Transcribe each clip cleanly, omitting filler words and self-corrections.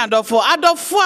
adofo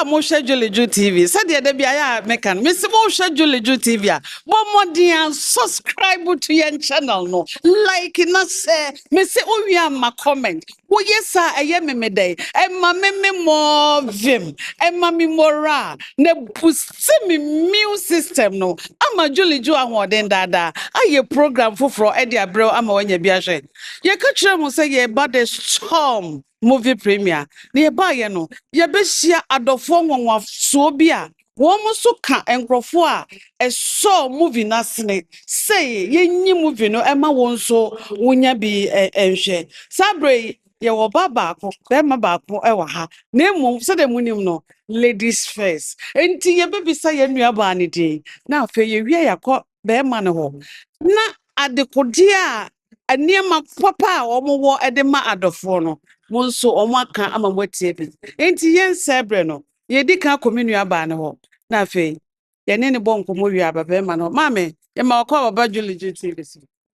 a mo hwe Julie Juu TV. Said the be aya mekan. Me se mo hwe Julie Juu TV a. Mo modern subscribe to your channel no. Like na say me se owi ma comment. Wo yesa eye me dey. E ma me more vim. E ma me mora. Ne boost me immune system no. Ama Julie Juu ahoden dada. Aye program foforo e de abrel ama wanya bi ahwe. Ye ka kire mo say ye ba the storm movie premiere. Ne ba ye no. Ye be hia adofo nwanwa so bi a. Wo mo so ka enkrofo a so movie na sene. Say ye nyi movie no e ma won so wonya bi enhwe. Sabre ye wo baba ko be ma ba ko e wa ha. Na emu so de munim no ladies first. Enti ye be bisa ye nua ba ne din. Na afa ye wie yakọ be ma ne ho. Na adekodi a aniema papa a omo wo ede ma adofo no. Mo nso omo aka ama motie bi. Enti yen sebre no. Ye di kan kominua ba ne ho. Na afa ye ne bon komo wi aba be ma no. Mame, ye ma okọ baba Julie Juu TV.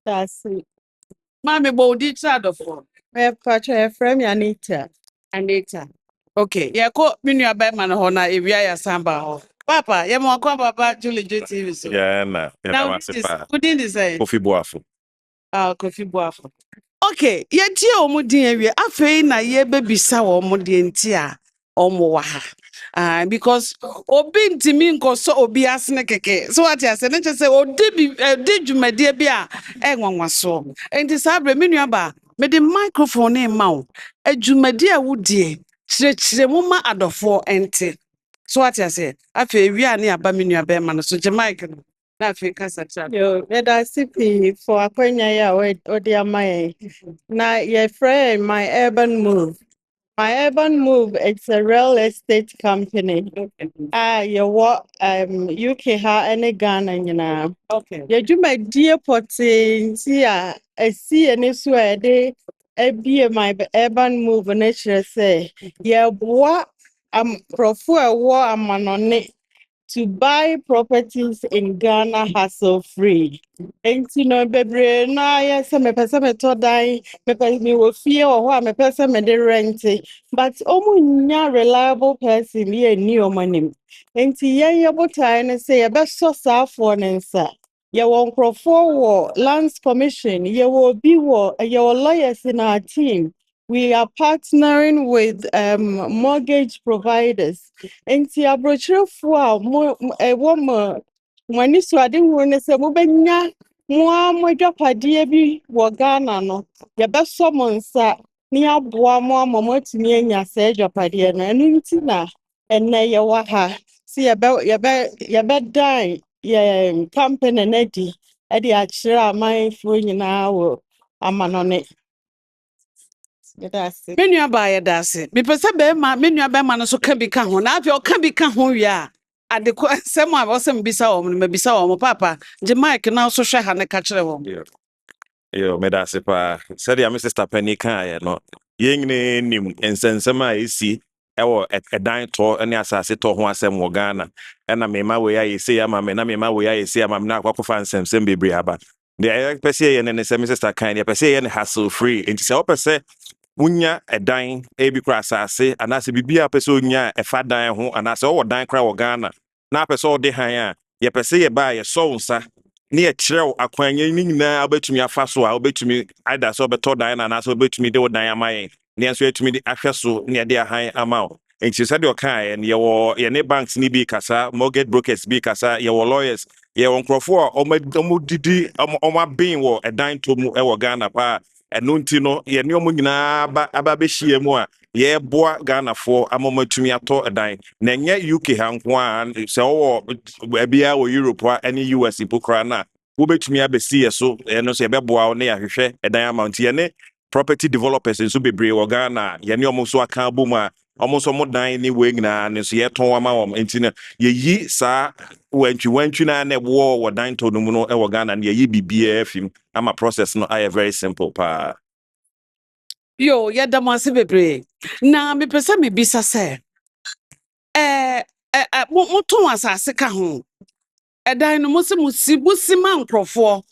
That's it. Mame bo di tra adofo. Me pacha from Anita. Anita. Okay, yeah, ko minua ba ma no ho na ewia ya samba ho. Papa, ye ma okọ baba Julie Juu TV so. Yeah, na. Now, who didn't say? Kofi Boafo. Kofi Boafo. Okay, ye tie omudin awie afei na ye bebisa wo omudin nti a omo wa ha. Because obi ntimi nkoso obi asene keke. So what you say? Na che say odi dwumade bi a enwanwaso. Enti sabre menua ba me the microphone in ma adwumade a wodie chire mu ma adofo ente. So what you say? Afei wi a na aba menua ba ma no so je mic no. Na afei kasa cha. Yo, that's it for akwenya ya odi amaye. Na your friend my urban move. My urban move, it's a real estate company. You what UK ha any Ghana nyina. Okay. You do my dear potting see I see any swear they be my urban move nature say. Yeah, what prefer what I'm on it to buy properties in Ghana hassle free. And you know, baby, na yes, me person me to die, me person me will fear or what me person me de rent. But nya reliable person ye new money. And ye able to say a best source for answer. Ye won't pro for lands commission, ye will be your lawyers in our team. We are partnering with mortgage providers. Enti abrochirefo a wo mo wani so ade hu ne se mo benya mo adwapade bi wo Ghana no ye beso mo nsa ni aboa mo amotumi anya se adwapade no enu nti na enne ye wa ha si ye be dan ye company na di e de a kire amanfo nyina wo amanone. Menua ba ye dase. Me pese be ma menua be ma no so ka bi ka ho. Na afi o ka bi ka ho wi a ade ko sem a wo sem bisa wo no mabisa wo papa. Je mic na so hwe ha ne ka kire wo. Yo, me dase pa. Said ya Mr. Stapeni kan ye no. Yengine nim ensensem a esi ewo edan to ene asase to ho asem wo Ghana. Ena me ma we ya yesi ya ma me na me ma we ya yesi ya ma me na akwakofa nsem bebre aba. The pese ye ne se Mr. Kan ye pese ye ne hassle free. Enti se wo pese unya edan ebi kra asase anase bibia pese unya efa dan ho anase wo dan kra wo Ghana na pese o de han a ye pese ye ba ye so nsa ne ye kirew akwanye ni nyina obetumi afa so a obetumi either so beto dan na anase obetumi de wo dan amaye ne enso etumi de ahwe so ne de han ama o enti se de o kan ye wo ye ne banks ni bi kasa mortgage brokers bi kasa ye wo lawyers ye wo nkrofo o didi o ma bin wo edan to mu e wo Ghana pa eno nti no ye ne omo nyina aba be hie mu a ye boa Ghana fo amomatumi ato edan na nye UK ha nko a se wo bia wo Europe a ene US ipokra na wo betumi abesi ye so eno so ye beboa wo ne ya hwehwe edan amount ye ne property developers nso bebre wo Ghana ye ne omo so aka bom a omo so mo dan ni we nyina ne so ye ton ama wo enti na ye yi sa wantwi na na wo dan to no mu no e wo Ghana na ye yi bibia afim ama process no I very simple pa. Yo, ye da mo ase bebre. Na me pese me bisa se mo to asase ka ho. Edan no mo se musi man krofo.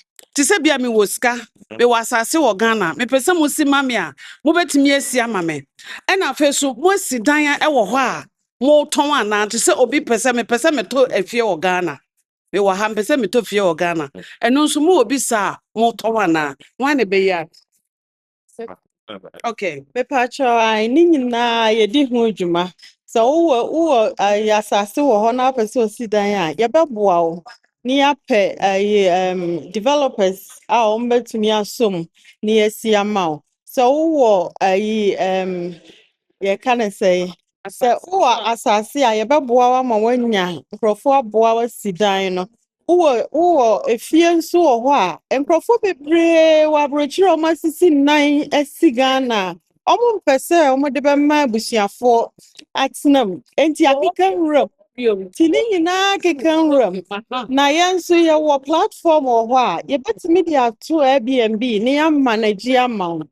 Ti se bia me wo sika, me wo asase wo Ghana. Me pese mo si mame a, mo betimi asi ama me. E na fe so mo si dan e wo ho a, mo ton ana ti se obi pese me to afie wo Ghana. Me wo ha pese me to fie wo Ghana. Eno nso mo obi sa mo ton ana. Wan ne be ya. Okay. Mepacho ai ni nyina ye di ho dwuma. So wo asase wo ho na pese osidan a ye beboa wo. Ni apɛ developers a ombetumi asom ni asi ama wo. So wo ye kana say wo asase a ye beboa wa ma wanya nkrofo aboa wa sidan no. Wo efie nso wo ho a nkrofo bebre wa brochire o masisi nan asi Ghana. Omo mpese omo de be ma busuafo atenam enti akeka nwura tini nyina akeka nwura na yenso ye wo platform wo ho a ye betimi dia to Airbnb ni amma na gi amma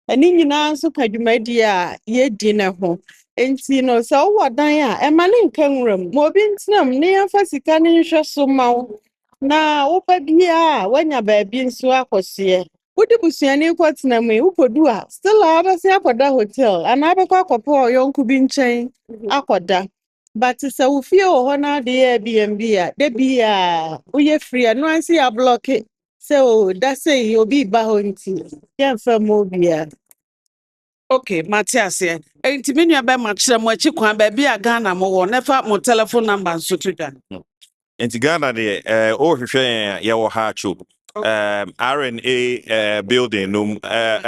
ani nyina nso kadwumadi a ye di ne ho enti no so wo dan a e ma ne nka nwura mo obi ntenam ne yamfa sika ne nhwe so ma wo na wo pa bia wanya ba bi nso akose Wodi busuani kwatena mu upodu a still abasi akoda hotel ana abekwa akopo yonku bi nchen akoda but se wo fie wo ho na de Airbnb a de bia uye free no ansi ya block se o da say obi ba ho nti yemfa mo bia. Okay, Matthias here. Enti me nua be ma kire mo achi kwan ba bia Ghana mo wo nefa mo telephone number nso tudwa. Enti Ghana de o hwehwe ye wo ha cho RNA building no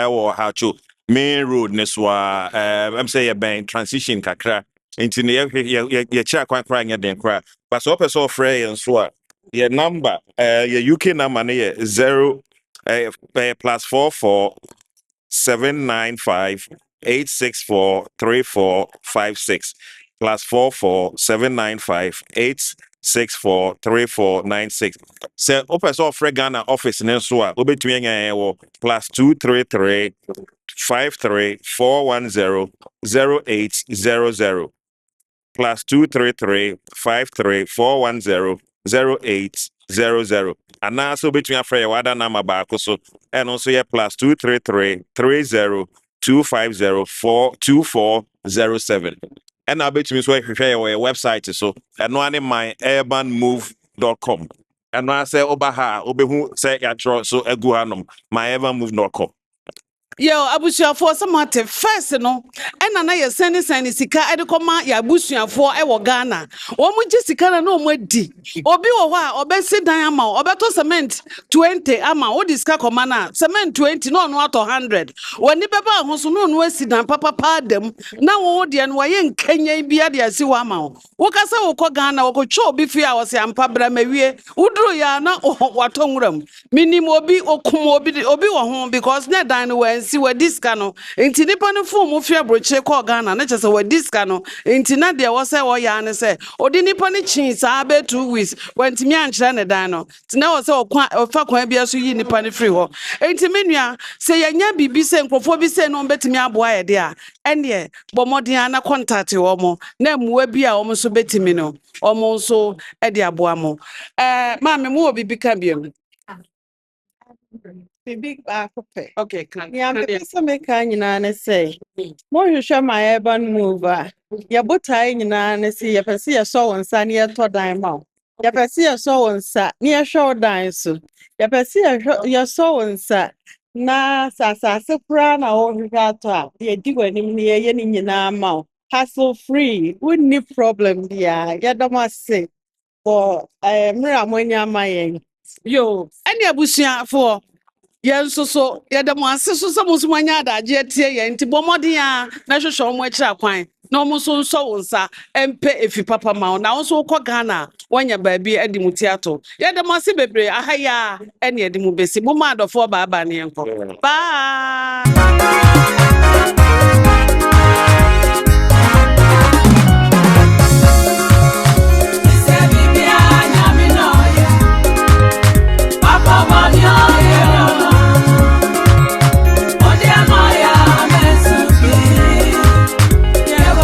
wo ha cho main road ne so I'm say ye ben transition kakra enti ne ye kira kwan kra nya den kra but so person frey nso a ye number ye UK number ne ye 0 +44 795 864 3456 +44 795 864 3496. Say open so free Ghana office ne so a obetumi anya wo +233 53 410 0800 +233 53 410 0800. And now so between a free wada number back so and also yeah +233 30 250 42407. And now between so if share your website so and no any myurbanmove.com. And now I say obaha obehu say ya so egu hanom myurbanmove.com. Yo, abusuafo samate first no ena na ye send sika edekoma ya abusuafo e wo Ghana wo mu gi sika na omo adi obi wo ho a obesi dan ama obeto cement 20 ama wo di sika koma na cement 20 no no ato 100 woni beba ho so no no asi dan papa dem na wo de no waye nkanya bia de asi wo ama wo kasa wo ko Ghana wo ko cho obi fi a wo se ampa bra mawie uduru ya na wato nwuram minim obi okum obi wo ho because na dan no si wa diska no enti nipa no fu mu fia broche ko Ghana na chese wa diska no enti na de wo se wo ya ne se odi nipa ne chin sa be 2 weeks wanti mi ankyere ne dan no tina wo se fa kwan bia so yi nipa ne free ho enti menua se yanya bibi se nkrofo bi se no betimi aboa ye de a ene bomodin ana contact wo mo na muwa bi a wo so betimi no wo so e de aboa mo ma me mu obi bi ka biem. Big back Okay, can ya mpesa meka nyina ne say mo hwehwe my urban move a ya botai nyina ne say ya pese ya so wonsa ne ya to dan ma ya pese ya so wonsa ne ya hwe dan so ya pese ya so wonsa na sasase kura na wo hwehwe ato a ya di wanim ne ye ne nyina ma hassle free wouldn't problem dia ya domase for mra monya mayen yo ene abusuafo yenso so yedemo ase so se musu manya adaje atie ye nti bomodin a na hwehwe mo akira kwan na omo so nso wonsa empe efi papa ma na wo so ko Ghana wanya baabi adi muti ato yedemo ase bebre ahaya ene edi mu besi mo ma adofo ba ne enko bye.